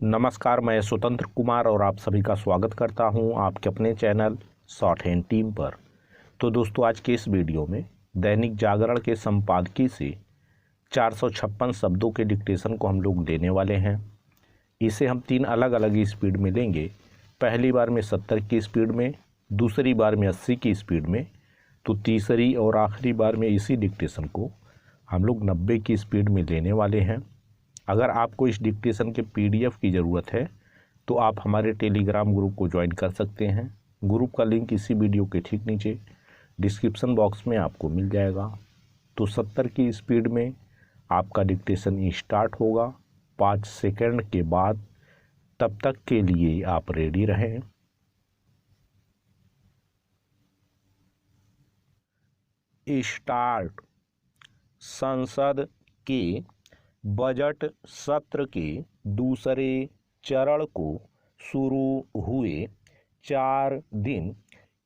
नमस्कार, मैं स्वतंत्र कुमार और आप सभी का स्वागत करता हूं आपके अपने चैनल शॉर्ट हैंड टीम पर। तो दोस्तों, आज के इस वीडियो में दैनिक जागरण के संपादकीय से 456 शब्दों के डिक्टेशन को हम लोग लेने वाले हैं। इसे हम 3 अलग अलग स्पीड में लेंगे। पहली बार में 70 की स्पीड में, दूसरी बार में 80 की स्पीड में, तो तीसरी और आखिरी बार में इसी डिक्टेशन को हम लोग 90 की स्पीड में लेने वाले हैं। अगर आपको इस डिक्टेशन के PDF की ज़रूरत है तो आप हमारे टेलीग्राम ग्रुप को ज्वाइन कर सकते हैं। ग्रुप का लिंक इसी वीडियो के ठीक नीचे डिस्क्रिप्शन बॉक्स में आपको मिल जाएगा। तो 70 की स्पीड में आपका डिक्टेशन स्टार्ट होगा 5 सेकंड के बाद। तब तक के लिए आप रेडी रहें। स्टार्ट। संसद के बजट सत्र के दूसरे चरण को शुरू हुए 4 दिन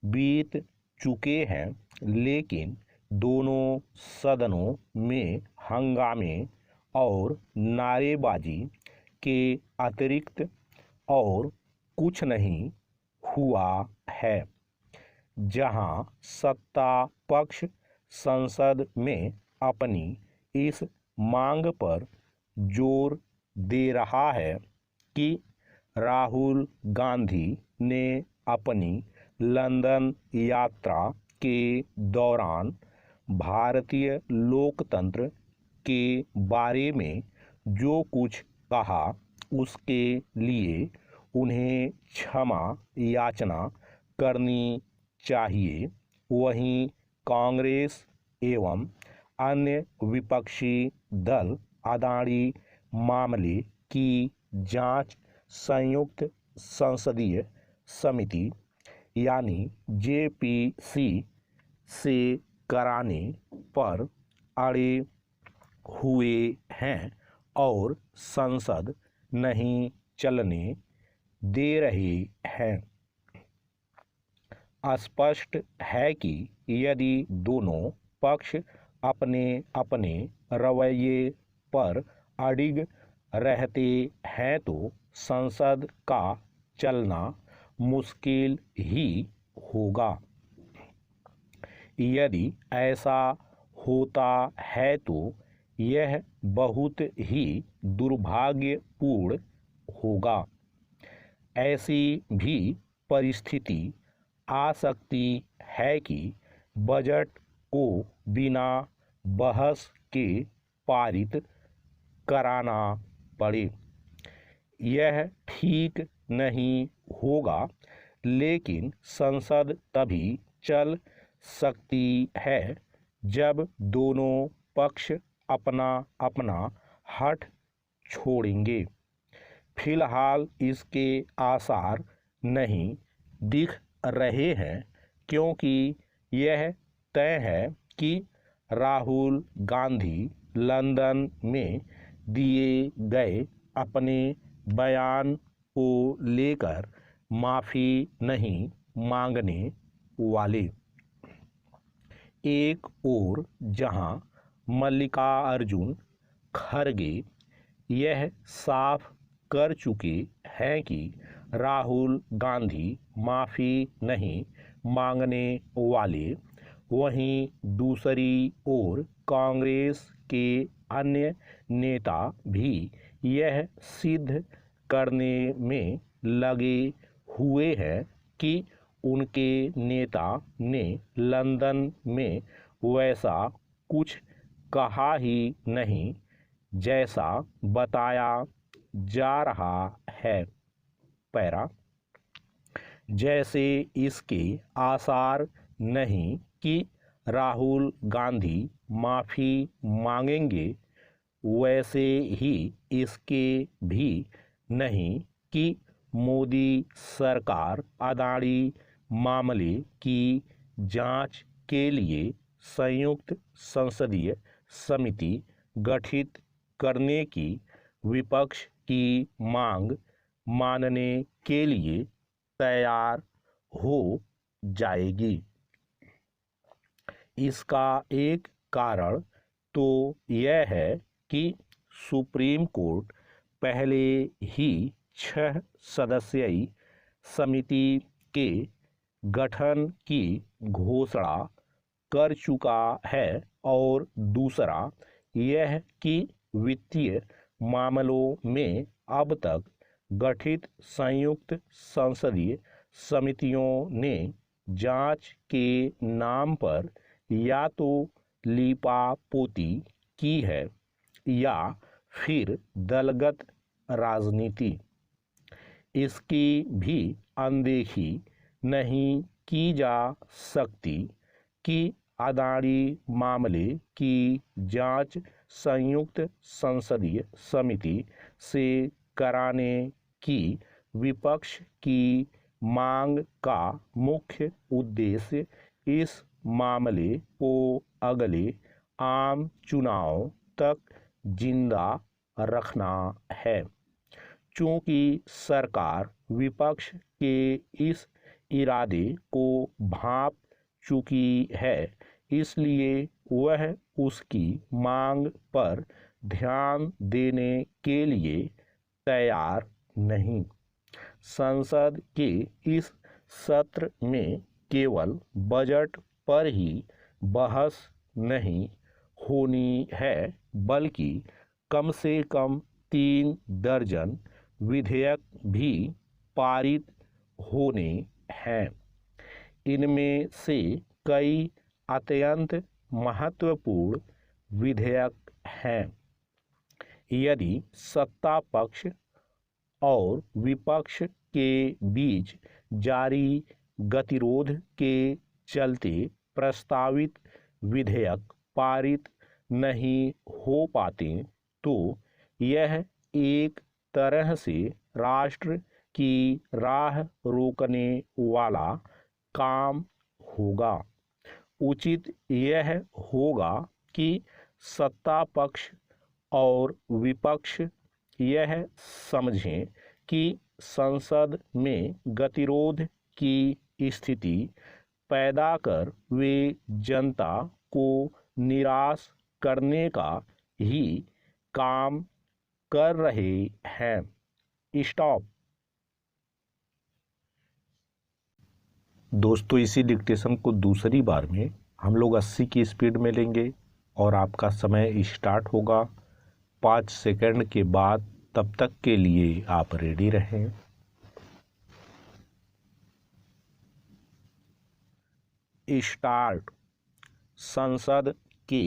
बीत चुके हैं, लेकिन दोनों सदनों में हंगामे और नारेबाजी के अतिरिक्त और कुछ नहीं हुआ है। जहां सत्ता पक्ष संसद में अपनी इस मांग पर जोर दे रहा है कि राहुल गांधी ने अपनी लंदन यात्रा के दौरान भारतीय लोकतंत्र के बारे में जो कुछ कहा उसके लिए उन्हें क्षमा याचना करनी चाहिए, वहीं कांग्रेस एवं अन्य विपक्षी दल अदानी मामले की जांच संयुक्त संसदीय समिति यानी JPC से कराने पर अड़े हुए हैं और संसद नहीं चलने दे रहे हैं। स्पष्ट है कि यदि दोनों पक्ष अपने अपने रवैये पर अडिग रहते हैं तो संसद का चलना मुश्किल ही होगा। यदि ऐसा होता है तो यह बहुत ही दुर्भाग्यपूर्ण होगा। ऐसी भी परिस्थिति आ सकती है कि बजट को बिना बहस के पारित कराना पड़े। यह ठीक नहीं होगा, लेकिन संसद तभी चल सकती है जब दोनों पक्ष अपना अपना हठ छोड़ेंगे। फिलहाल इसके आसार नहीं दिख रहे हैं, क्योंकि यह तय है कि राहुल गांधी लंदन में दिए गए अपने बयान को लेकर माफ़ी नहीं मांगने वाले। एक ओर जहां मल्लिकार्जुन खड़गे यह साफ कर चुके हैं कि राहुल गांधी माफ़ी नहीं मांगने वाले, वहीं दूसरी ओर कांग्रेस के अन्य नेता भी यह सिद्ध करने में लगे हुए हैं कि उनके नेता ने लंदन में वैसा कुछ कहा ही नहीं जैसा बताया जा रहा है। पैरा जैसे इसके आसार नहीं कि राहुल गांधी माफ़ी मांगेंगे, वैसे ही इसके भी नहीं कि मोदी सरकार अदानी मामले की जांच के लिए संयुक्त संसदीय समिति गठित करने की विपक्ष की मांग मानने के लिए तैयार हो जाएगी। इसका एक कारण तो यह है कि सुप्रीम कोर्ट पहले ही 6 सदस्यीय समिति के गठन की घोषणा कर चुका है और दूसरा यह कि वित्तीय मामलों में अब तक गठित संयुक्त संसदीय समितियों ने जांच के नाम पर या तो लीपापोती की है या फिर दलगत राजनीति, इसकी भी अनदेखी नहीं की जा सकती कि अदानी मामले की जांच संयुक्त संसदीय समिति से कराने की विपक्ष की मांग का मुख्य उद्देश्य इस मामले को अगले आम चुनाव तक जिंदा रखना है। चूंकि सरकार विपक्ष के इस इरादे को भांप चुकी है, इसलिए वह उसकी मांग पर ध्यान देने के लिए तैयार नहीं। संसद के इस सत्र में केवल बजट पर ही बहस नहीं होनी है, बल्कि कम से कम 3 दर्जन विधेयक भी पारित होने हैं। इनमें से कई अत्यंत महत्वपूर्ण विधेयक हैं। यदि सत्ता पक्ष और विपक्ष के बीच जारी गतिरोध के चलते प्रस्तावित विधेयक पारित नहीं हो पाते, तो यह एक तरह से राष्ट्र की राह रोकने वाला काम होगा। उचित यह होगा कि सत्ता पक्ष और विपक्ष यह समझें कि संसद में गतिरोध की स्थिति पैदा कर वे जनता को निराश करने का ही काम कर रहे हैं। स्टॉप। दोस्तों, इसी डिक्टेशन को दूसरी बार में हम लोग 80 की स्पीड में लेंगे और आपका समय स्टार्ट होगा 5 सेकंड के बाद। तब तक के लिए आप रेडी रहें। स्टार्ट। संसद के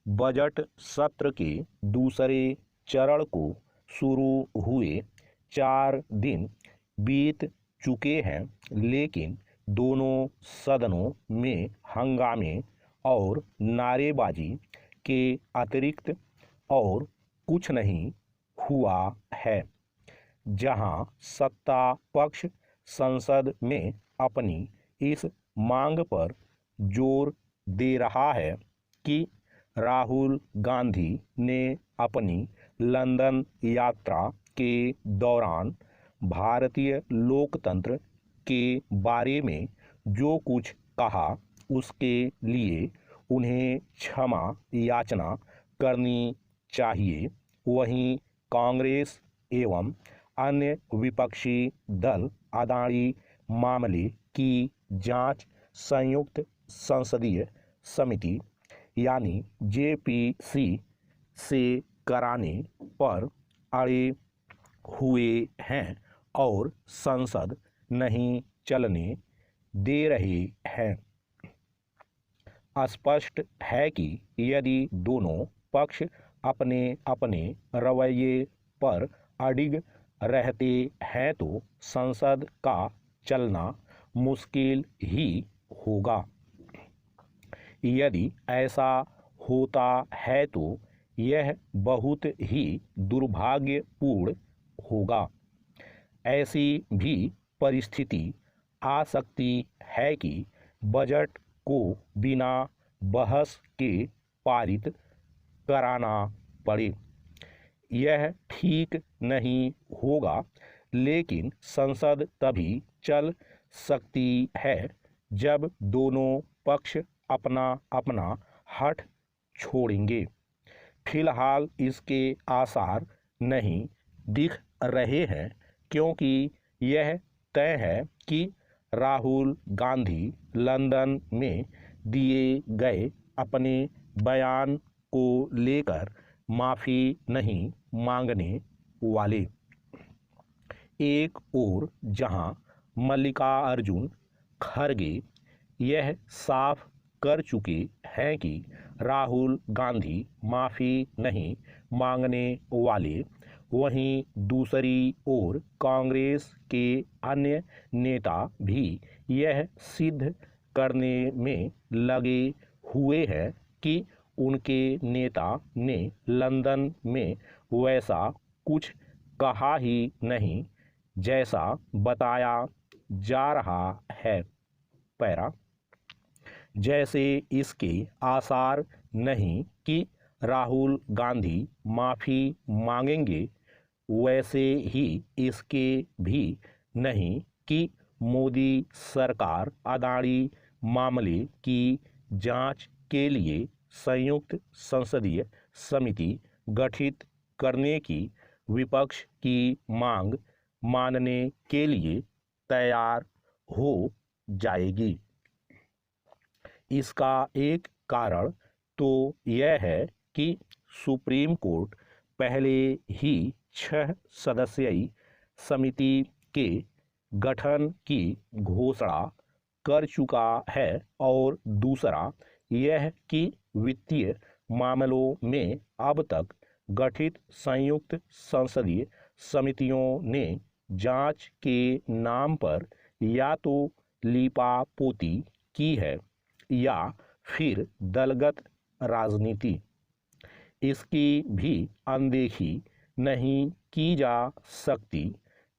बजट सत्र के दूसरे चरण को शुरू हुए 4 दिन बीत चुके हैं, लेकिन दोनों सदनों में हंगामे और नारेबाजी के अतिरिक्त और कुछ नहीं हुआ है। जहां सत्ता पक्ष संसद में अपनी इस मांग पर जोर दे रहा है कि राहुल गांधी ने अपनी लंदन यात्रा के दौरान भारतीय लोकतंत्र के बारे में जो कुछ कहा उसके लिए उन्हें क्षमा याचना करनी चाहिए, वहीं कांग्रेस एवं अन्य विपक्षी दल अदानी मामले की जांच संयुक्त संसदीय समिति यानी जेपीसी से कराने पर अड़े हुए हैं और संसद नहीं चलने दे रहे हैं। स्पष्ट है कि यदि दोनों पक्ष अपने अपने रवैये पर अडिग रहते हैं तो संसद का चलना मुश्किल ही होगा। यदि ऐसा होता है तो यह बहुत ही दुर्भाग्यपूर्ण होगा। ऐसी भी परिस्थिति आ सकती है कि बजट को बिना बहस के पारित कराना पड़े। यह ठीक नहीं होगा, लेकिन संसद तभी चल सकती है जब दोनों पक्ष अपना अपना हठ छोड़ेंगे। फिलहाल इसके आसार नहीं दिख रहे हैं, क्योंकि यह तय है कि राहुल गांधी लंदन में दिए गए अपने बयान को लेकर माफ़ी नहीं मांगने वाले। एक ओर जहां मल्लिकार्जुन खड़गे यह साफ कर चुके हैं कि राहुल गांधी माफ़ी नहीं मांगने वाले, वहीं दूसरी ओर कांग्रेस के अन्य नेता भी यह सिद्ध करने में लगे हुए हैं कि उनके नेता ने लंदन में वैसा कुछ कहा ही नहीं जैसा बताया जा रहा है। पैरा, जैसे इसके आसार नहीं कि राहुल गांधी माफ़ी मांगेंगे, वैसे ही इसके भी नहीं कि मोदी सरकार अदानी मामले की जांच के लिए संयुक्त संसदीय समिति गठित करने की विपक्ष की मांग मानने के लिए तैयार हो जाएगी। इसका एक कारण तो यह है कि सुप्रीम कोर्ट पहले ही 6 सदस्यीय समिति के गठन की घोषणा कर चुका है, और दूसरा यह कि वित्तीय मामलों में अब तक गठित संयुक्त संसदीय समितियों ने जांच के नाम पर या तो लीपापोती की है या फिर दलगत राजनीति। इसकी भी अनदेखी नहीं की जा सकती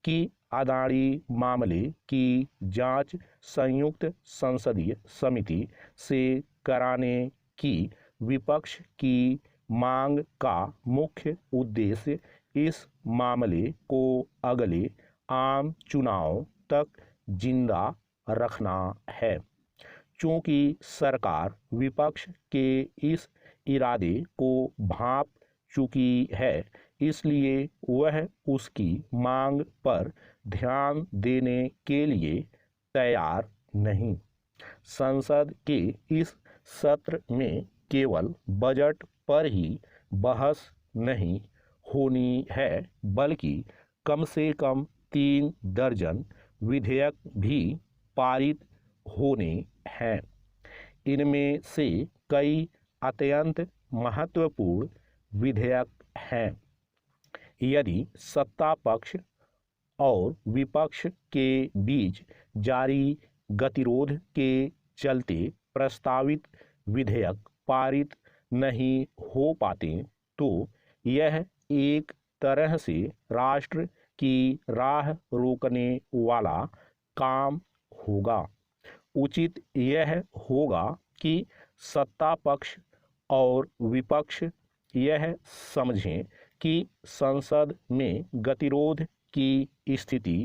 कि अदानी मामले की जांच संयुक्त संसदीय समिति से कराने की विपक्ष की मांग का मुख्य उद्देश्य इस मामले को अगले आम चुनाव तक जिंदा रखना है। चूंकि सरकार विपक्ष के इस इरादे को भांप चुकी है, इसलिए वह उसकी मांग पर ध्यान देने के लिए तैयार नहीं। संसद के इस सत्र में केवल बजट पर ही बहस नहीं होनी है, बल्कि कम से कम 3 दर्जन विधेयक भी पारित होने हैं। इनमें से कई अत्यंत महत्वपूर्ण विधेयक हैं। यदि सत्ता पक्ष और विपक्ष के बीच जारी गतिरोध के चलते प्रस्तावित विधेयक पारित नहीं हो पाते, तो यह एक तरह से राष्ट्र की राह रोकने वाला काम होगा। उचित यह होगा कि सत्ता पक्ष और विपक्ष यह समझें कि संसद में गतिरोध की स्थिति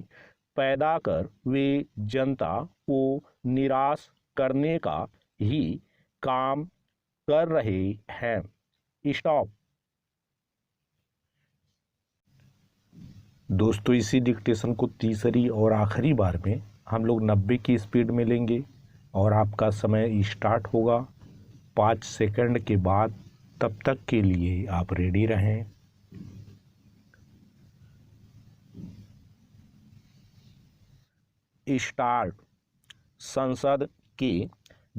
पैदा कर वे जनता को निराश करने का ही काम कर रहे हैं। स्टॉप। दोस्तों, इसी डिक्टेशन को तीसरी और आखिरी बार में हम लोग 90 की स्पीड में लेंगे और आपका समय स्टार्ट होगा 5 सेकंड के बाद। तब तक के लिए आप रेडी रहें। स्टार्ट। संसद के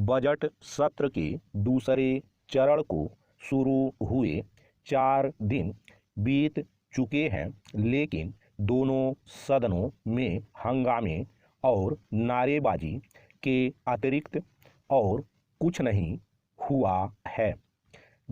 बजट सत्र के दूसरे चरण को शुरू हुए 4 दिन बीत चुके हैं, लेकिन दोनों सदनों में हंगामे और नारेबाजी के अतिरिक्त और कुछ नहीं हुआ है।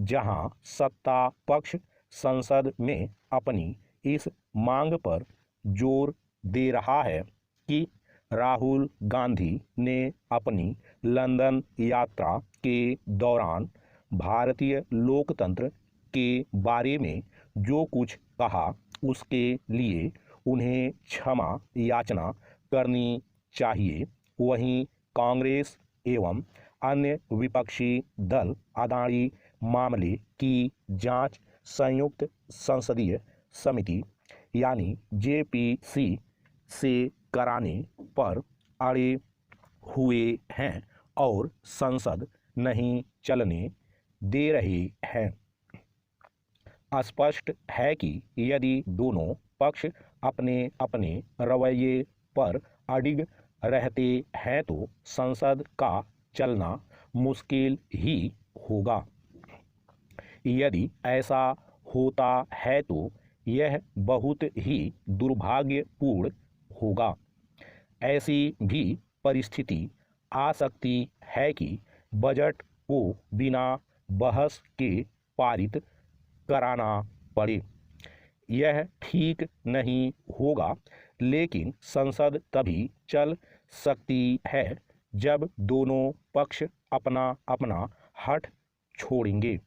जहां सत्ता पक्ष संसद में अपनी इस मांग पर जोर दे रहा है कि राहुल गांधी ने अपनी लंदन यात्रा के दौरान भारतीय लोकतंत्र के बारे में जो कुछ कहा, उसके लिए उन्हें क्षमा याचना करनी चाहिए, वहीं कांग्रेस एवं अन्य विपक्षी दल अदानी मामले की जांच संयुक्त संसदीय समिति यानी जेपीसी से कराने पर अड़े हुए हैं और संसद नहीं चलने दे रहे हैं। स्पष्ट है कि यदि दोनों पक्ष अपने अपने रवैये पर अडिग रहते हैं तो संसद का चलना मुश्किल ही होगा। यदि ऐसा होता है तो यह बहुत ही दुर्भाग्यपूर्ण होगा। ऐसी भी परिस्थिति आ सकती है कि बजट को बिना बहस के पारित कराना पड़े। यह ठीक नहीं होगा, लेकिन संसद तभी चल सकती है जब दोनों पक्ष अपना अपना हठ छोड़ेंगे।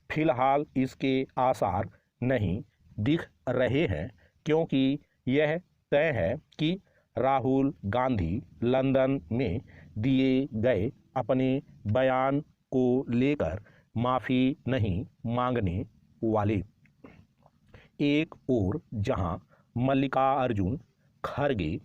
फिलहाल इसके आसार नहीं दिख रहे हैं, क्योंकि यह तय है कि राहुल गांधी लंदन में दिए गए अपने बयान को लेकर माफ़ी नहीं मांगने वाले। एक ओर जहां मल्लिकार्जुन खड़गे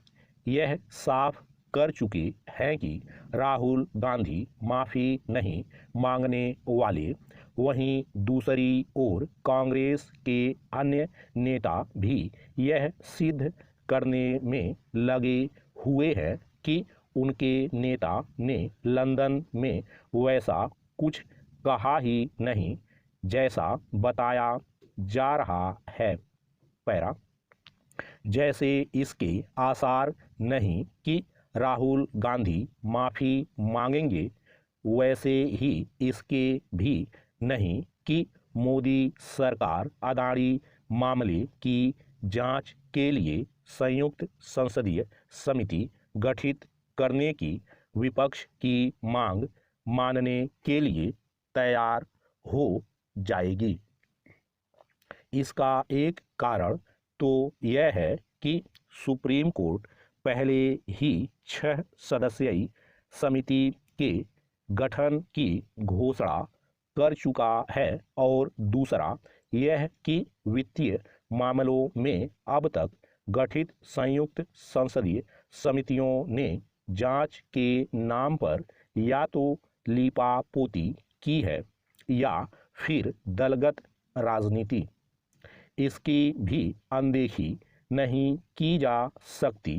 यह साफ कर चुके हैं कि राहुल गांधी माफ़ी नहीं मांगने वाले, वहीं दूसरी ओर कांग्रेस के अन्य नेता भी यह सिद्ध करने में लगे हुए हैं कि उनके नेता ने लंदन में वैसा कुछ कहा ही नहीं जैसा बताया जा रहा है। पैरा जैसे इसके आसार नहीं कि राहुल गांधी माफ़ी मांगेंगे, वैसे ही इसके भी नहीं कि मोदी सरकार अदानी मामले की जांच के लिए संयुक्त संसदीय समिति गठित करने की विपक्ष की मांग मानने के लिए तैयार हो जाएगी। इसका एक कारण तो यह है कि सुप्रीम कोर्ट पहले ही 6 सदस्यीय समिति के गठन की घोषणा कर चुका है, और दूसरा यह कि वित्तीय मामलों में अब तक गठित संयुक्त संसदीय समितियों ने जांच के नाम पर या तो लीपापोती की है या फिर दलगत राजनीति। इसकी भी अनदेखी नहीं की जा सकती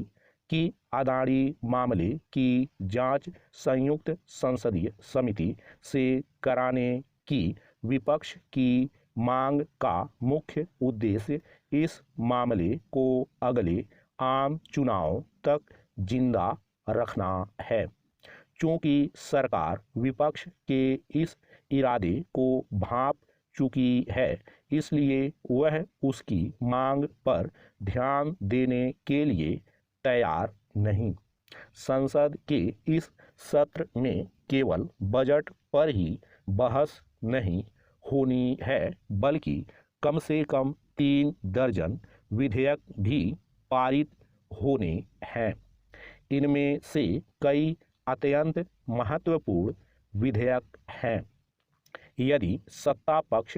कि अदानी मामले की जांच संयुक्त संसदीय समिति से कराने की विपक्ष की मांग का मुख्य उद्देश्य इस मामले को अगले आम चुनाव तक जिंदा रखना है। चूंकि सरकार विपक्ष के इस इरादे को भांप चुकी है, इसलिए वह उसकी मांग पर ध्यान देने के लिए तैयार नहीं। संसद के इस सत्र में केवल बजट पर ही बहस नहीं होनी है, बल्कि कम से कम 3 दर्जन विधेयक भी पारित होने हैं। इनमें से कई अत्यंत महत्वपूर्ण विधेयक हैं। यदि सत्ता पक्ष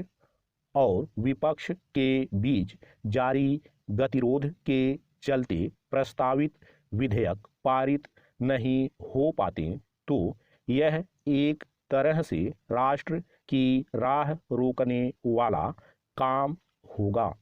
और विपक्ष के बीच जारी गतिरोध के चलते प्रस्तावित विधेयक पारित नहीं हो पाते तो यह एक तरह से राष्ट्र की राह रोकने वाला काम होगा।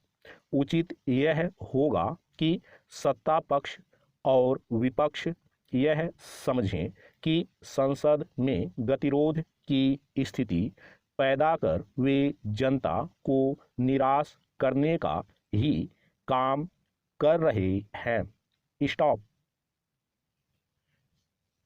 उचित यह होगा कि सत्ता पक्ष और विपक्ष यह समझें कि संसद में गतिरोध की स्थिति पैदा कर वे जनता को निराश करने का ही काम कर रहे हैं। स्टॉप।